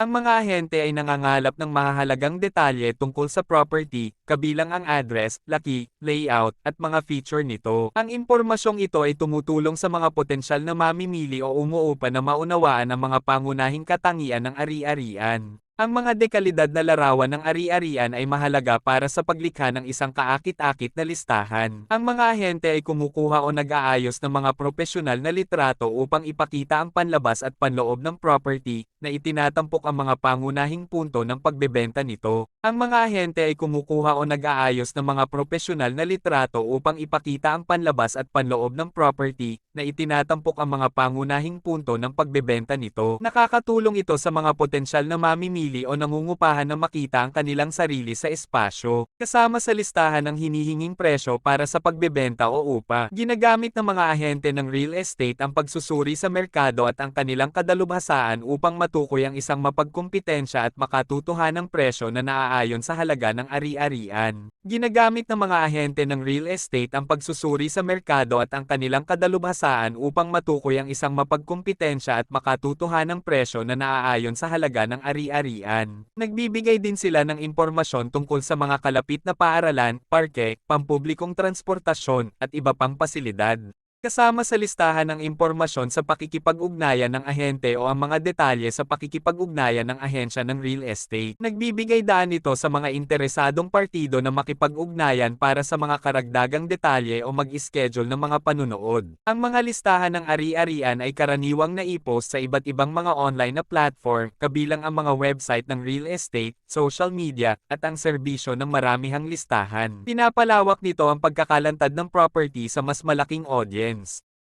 Ang mga ahente ay nangangalap ng mahahalagang detalye tungkol sa property, kabilang ang address, laki, layout, at mga feature nito. Ang impormasyong ito ay tumutulong sa mga potensyal na mamimili o umuupa na maunawaan ang mga pangunahing katangian ng ari-arian. Ang mga dekalidad na larawan ng ari-arian ay mahalaga para sa paglikha ng isang kaakit-akit na listahan. Ang mga ahente ay kumukuha o nag-aayos ng mga propesyonal na litrato upang ipakita ang panlabas at panloob ng property, na itinatampok ang mga pangunahing punto ng pagbebenta nito. Ang mga ahente ay kumukuha o nag-aayos ng mga propesyonal na litrato upang ipakita ang panlabas at panloob ng property, na itinatampok ang mga pangunahing punto ng pagbebenta nito. Nakakatulong ito sa mga potensyal na mamimili o nangungupahan na makita ang kanilang sarili sa espasyo, kasama sa listahan ng hinihinging presyo para sa pagbebenta o upa. Ginagamit ng mga ahente ng real estate ang pagsusuri sa merkado at ang kanilang kadalubhasaan upang matukoy ang isang mapagkumpitensya at makatutuhanang presyo na naaayon sa halaga ng ari-arian. Ginagamit ng mga ahente ng real estate ang pagsusuri sa merkado at ang kanilang kadalubhasaan upang matukoy ang isang mapagkumpitensya at makatutuhanang presyo na naaayon sa halaga ng ari-arian. Nagbibigay din sila ng impormasyon tungkol sa mga kalapit na paaralan, parke, pampublikong transportasyon, at iba pang pasilidad. Kasama sa listahan ng impormasyon sa pakikipag-ugnayan ng ahente o ang mga detalye sa pakikipag-ugnayan ng ahensya ng real estate. Nagbibigay daan ito sa mga interesadong partido na makipag-ugnayan para sa mga karagdagang detalye o mag-schedule ng mga panunood. Ang mga listahan ng ari-arian ay karaniwang naipost sa iba't ibang mga online na platform, kabilang ang mga website ng real estate, social media, at ang serbisyo ng maramihang listahan. Pinapalawak nito ang pagkakalantad ng property sa mas malaking audience.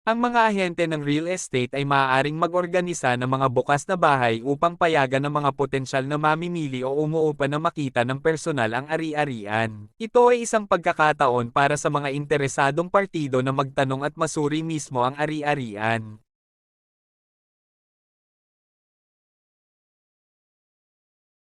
Ang mga ahente ng real estate ay maaaring mag-organisa ng mga bukas na bahay upang payagan ng mga potensyal na mamimili o umuupa na makita ng personal ang ari-arian. Ito ay isang pagkakataon para sa mga interesadong partido na magtanong at masuri mismo ang ari-arian.